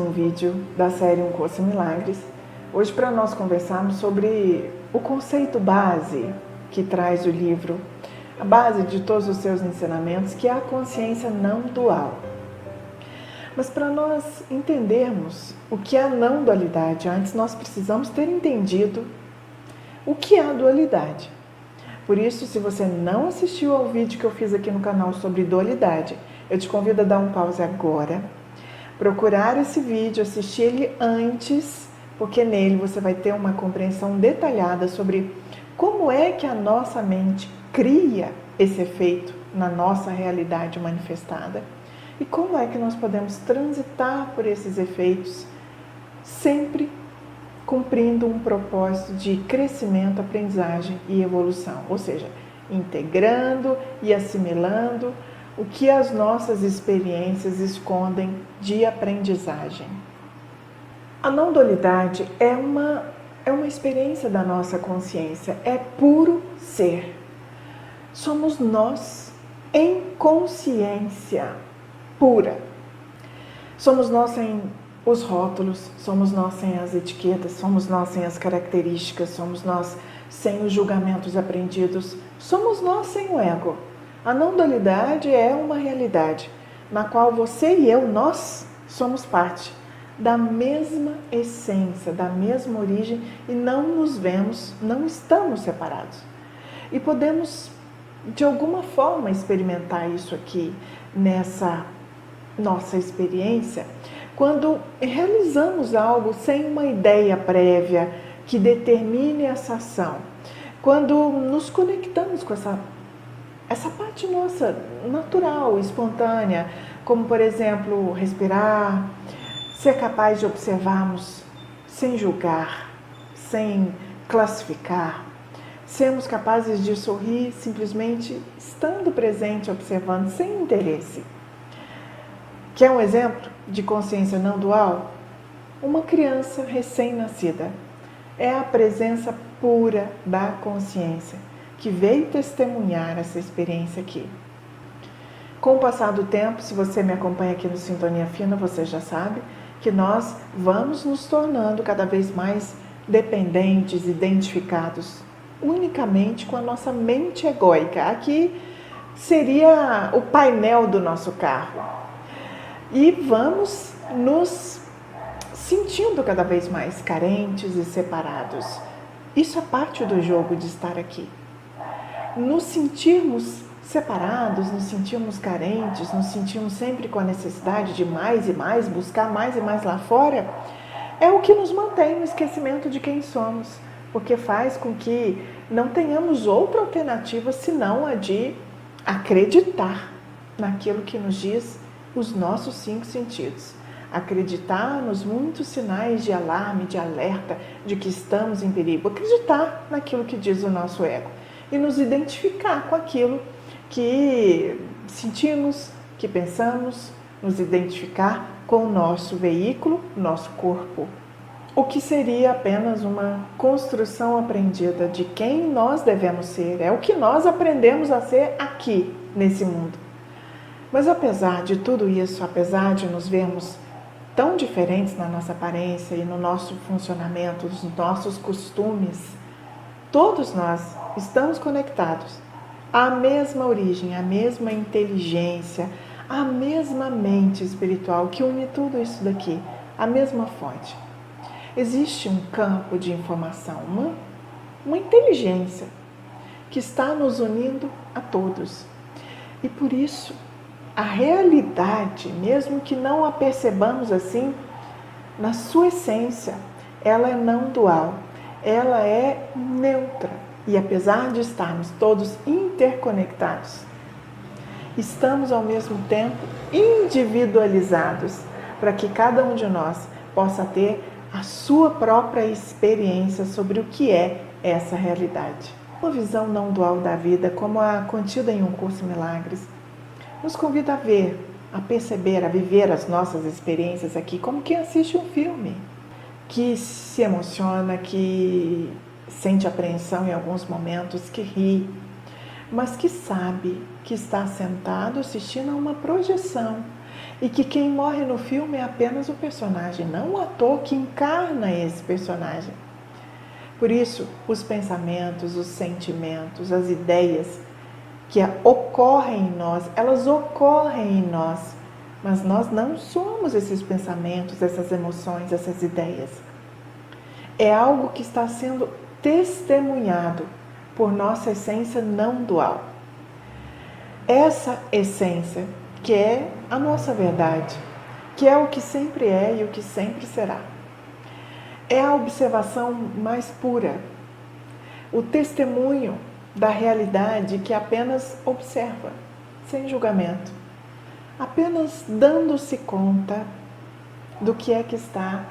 um vídeo da série Um Curso em Milagres. Hoje para nós conversarmos sobre o conceito base que traz o livro, a base de todos os seus ensinamentos, que é a consciência não dual. Mas para nós entendermos o que é a não dualidade, antes nós precisamos ter entendido o que é a dualidade. Por isso, se você não assistiu ao vídeo que eu fiz aqui no canal sobre dualidade, eu te convido a dar um pause agora, procurar esse vídeo, assistir ele antes, porque nele você vai ter uma compreensão detalhada sobre como é que a nossa mente cria esse efeito na nossa realidade manifestada e como é que nós podemos transitar por esses efeitos sempre cumprindo um propósito de crescimento, aprendizagem e evolução, ou seja, integrando e assimilando o que as nossas experiências escondem de aprendizagem. A não dualidade é uma experiência da nossa consciência, é puro ser. Somos nós em consciência pura. Somos nós sem os rótulos, somos nós sem as etiquetas, somos nós sem as características, somos nós sem os julgamentos aprendidos, somos nós sem o ego. A não dualidade é uma realidade na qual você e eu, nós, somos parte da mesma essência, da mesma origem e não nos vemos, não estamos separados. E podemos, de alguma forma, experimentar isso aqui nessa nossa experiência quando realizamos algo sem uma ideia prévia que determine essa ação. Quando nos conectamos com essa parte nossa natural, espontânea, como por exemplo, respirar, ser capaz de observarmos sem julgar, sem classificar, sermos capazes de sorrir simplesmente estando presente, observando, sem interesse. Quer um exemplo de consciência não dual? Uma criança recém-nascida é a presença pura da consciência que veio testemunhar essa experiência aqui. Com o passar do tempo, se você me acompanha aqui no Sintonia Fina, você já sabe que nós vamos nos tornando cada vez mais dependentes, identificados unicamente com a nossa mente egóica. Aqui seria o painel do nosso carro. E vamos nos sentindo cada vez mais carentes e separados. Isso é parte do jogo de estar aqui. Nos sentirmos separados, nos sentirmos carentes, nos sentirmos sempre com a necessidade de mais e mais, buscar mais e mais lá fora, é o que nos mantém no esquecimento de quem somos, porque faz com que não tenhamos outra alternativa senão a de acreditar naquilo que nos diz os nossos 5 sentidos. Acreditar nos muitos sinais de alarme, de alerta, de que estamos em perigo. Acreditar naquilo que diz o nosso ego. E nos identificar com aquilo que sentimos, que pensamos, nos identificar com o nosso veículo, nosso corpo. O que seria apenas uma construção aprendida de quem nós devemos ser. É o que nós aprendemos a ser aqui, nesse mundo. Mas apesar de tudo isso, apesar de nos vermos tão diferentes na nossa aparência e no nosso funcionamento, nos nossos costumes, todos nós estamos conectados à mesma origem, à mesma inteligência, à mesma mente espiritual que une tudo isso daqui, a mesma fonte. Existe um campo de informação, uma inteligência que está nos unindo a todos. E por isso, a realidade, mesmo que não a percebamos assim, na sua essência, ela é não dual, ela é neutra. E apesar de estarmos todos interconectados, estamos ao mesmo tempo individualizados, para que cada um de nós possa ter a sua própria experiência sobre o que é essa realidade. Uma visão não dual da vida, como a contida em Um Curso em Milagres, nos convida a ver, a perceber, a viver as nossas experiências aqui como quem assiste um filme, que se emociona, que sente apreensão em alguns momentos, que ri, mas que sabe que está sentado assistindo a uma projeção, E que quem morre no filme é apenas o personagem, não o ator que encarna esse personagem. Por isso, os pensamentos, os sentimentos, as ideias que ocorrem em nós, elas ocorrem em nós, mas nós não somos esses pensamentos, essas emoções, essas ideias. É algo que está sendo testemunhado por nossa essência não dual. Essa essência, que é a nossa verdade, que é o que sempre é e o que sempre será. É a observação mais pura, o testemunho da realidade que apenas observa, sem julgamento, apenas dando-se conta do que é que está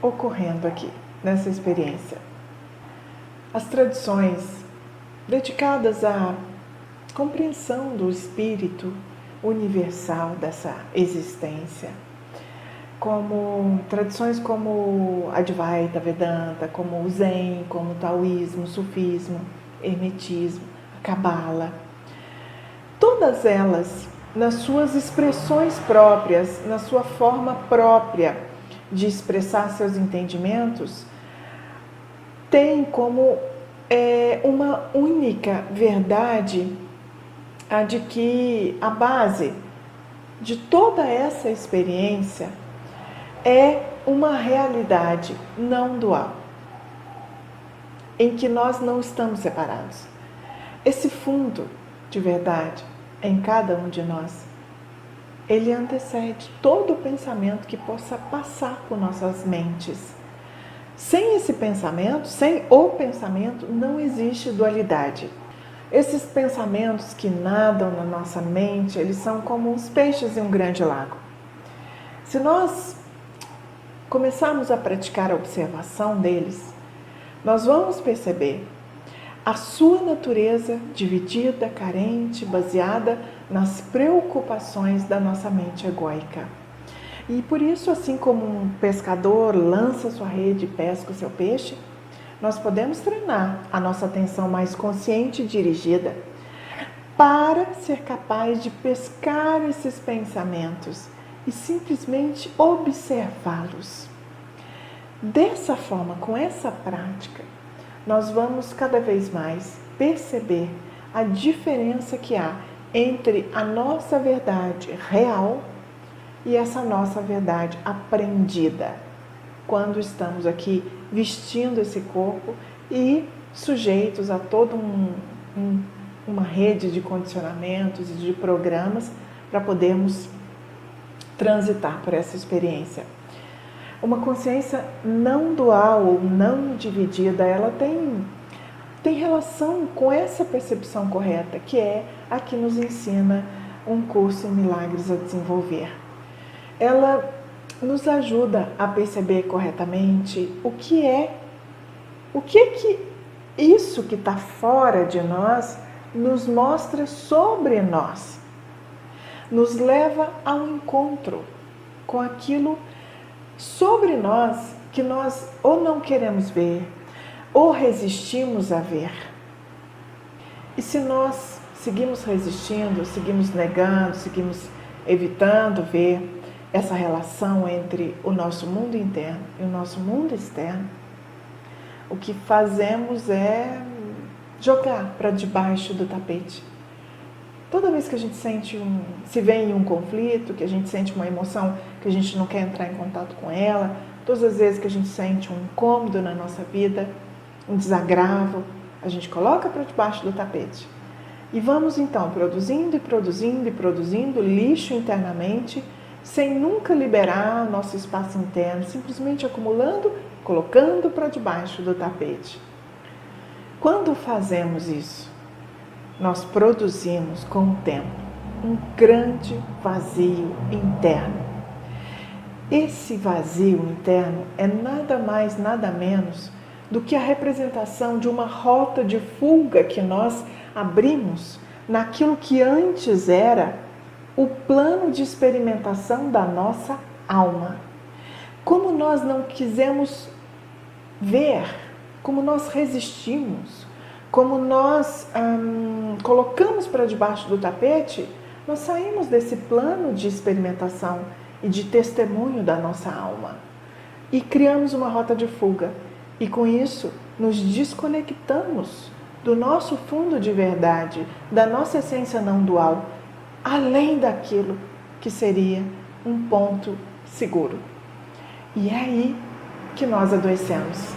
ocorrendo aqui, nessa experiência. As tradições dedicadas à compreensão do espírito universal dessa existência, como tradições como Advaita Vedanta, como o Zen, como o Taoísmo, o Sufismo, Hermetismo, a Cabala, todas elas, nas suas expressões próprias, na sua forma própria de expressar seus entendimentos, têm como uma única verdade a de que a base de toda essa experiência é uma realidade não dual, em que nós não estamos separados. Esse fundo de verdade em cada um de nós, ele antecede todo o pensamento que possa passar por nossas mentes. Sem esse pensamento, sem o pensamento, não existe dualidade. Esses pensamentos que nadam na nossa mente, eles são como os peixes em um grande lago. Se nós começarmos a praticar a observação deles, nós vamos perceber a sua natureza dividida, carente, baseada nas preocupações da nossa mente egóica. E por isso, assim como um pescador lança sua rede e pesca o seu peixe, nós podemos treinar a nossa atenção mais consciente e dirigida para ser capaz de pescar esses pensamentos e simplesmente observá-los. Dessa forma, com essa prática, nós vamos cada vez mais perceber a diferença que há entre a nossa verdade real e essa nossa verdade aprendida, quando estamos aqui vestindo esse corpo e sujeitos a toda uma rede de condicionamentos e de programas para podermos transitar por essa experiência. Uma consciência não dual ou não dividida, ela tem relação com essa percepção correta, que é a que nos ensina um curso em Milagres a desenvolver. Ela nos ajuda a perceber corretamente o que isso que está fora de nós nos mostra sobre nós. Nos leva ao encontro com aquilo sobre nós que nós ou não queremos ver ou resistimos a ver. E se nós seguimos resistindo, seguimos negando, seguimos evitando ver essa relação entre o nosso mundo interno e o nosso mundo externo, o que fazemos é jogar para debaixo do tapete. Toda vez que a gente se vê em um conflito, que a gente sente uma emoção que a gente não quer entrar em contato com ela, todas as vezes que a gente sente um incômodo na nossa vida, um desagravo, a gente coloca para debaixo do tapete. E vamos então produzindo e produzindo e produzindo lixo internamente, sem nunca liberar nosso espaço interno, simplesmente acumulando, colocando para debaixo do tapete. Quando fazemos isso, nós produzimos com o tempo um grande vazio interno. Esse vazio interno é nada mais, nada menos do que a representação de uma rota de fuga que nós abrimos naquilo que antes era o plano de experimentação da nossa alma. Como nós não quisemos ver, como nós resistimos, como nós colocamos para debaixo do tapete nós saímos desse plano de experimentação e de testemunho da nossa alma e criamos uma rota de fuga. E com isso, nos desconectamos do nosso fundo de verdade, da nossa essência não dual, além daquilo que seria um ponto seguro. E é aí que nós adoecemos.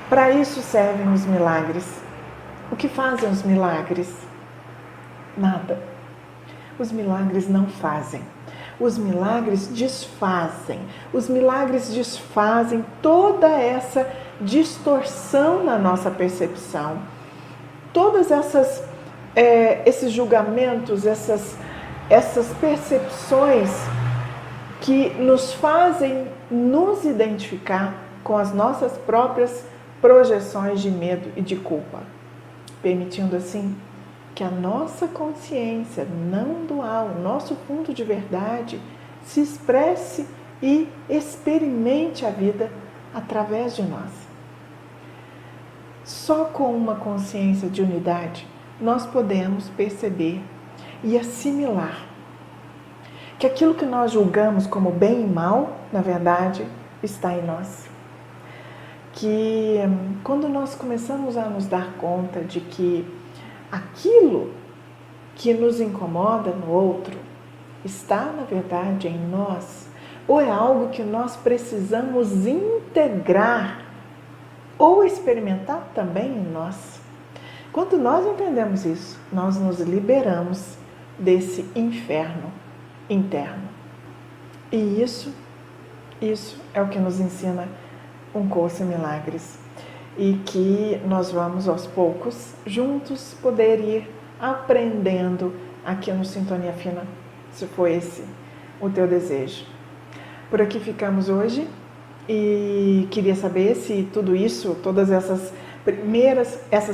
Para isso servem os milagres. O que fazem os milagres? Nada. Os milagres não fazem. Os milagres desfazem. Os milagres desfazem toda essa distorção na nossa percepção. Todas esses julgamentos, essas percepções que nos fazem nos identificar com as nossas próprias projeções de medo e de culpa, permitindo assim que a nossa consciência não dual, nosso fundo de verdade, se expresse e experimente a vida através de nós. Só com uma consciência de unidade nós podemos perceber e assimilar que aquilo que nós julgamos como bem e mal, na verdade, está em nós. Que quando nós começamos a nos dar conta de que aquilo que nos incomoda no outro está, na verdade, em nós, ou é algo que nós precisamos integrar ou experimentar também em nós. Quando nós entendemos isso, nós nos liberamos desse inferno interno. E isso é o que nos ensina um curso em milagres. E que nós vamos aos poucos, juntos, poder ir aprendendo aqui no Sintonia Fina, se for esse o teu desejo. Por aqui ficamos hoje e queria saber se tudo isso, todas essas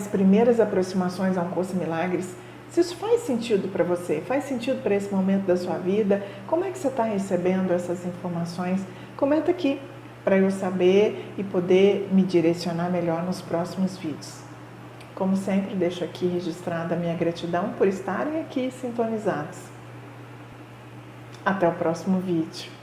primeiras aproximações a um curso em milagres, se isso faz sentido para você, faz sentido para esse momento da sua vida, como é que você está recebendo essas informações? Comenta aqui para eu saber e poder me direcionar melhor nos próximos vídeos. Como sempre, deixo aqui registrada a minha gratidão por estarem aqui sintonizados. Até o próximo vídeo.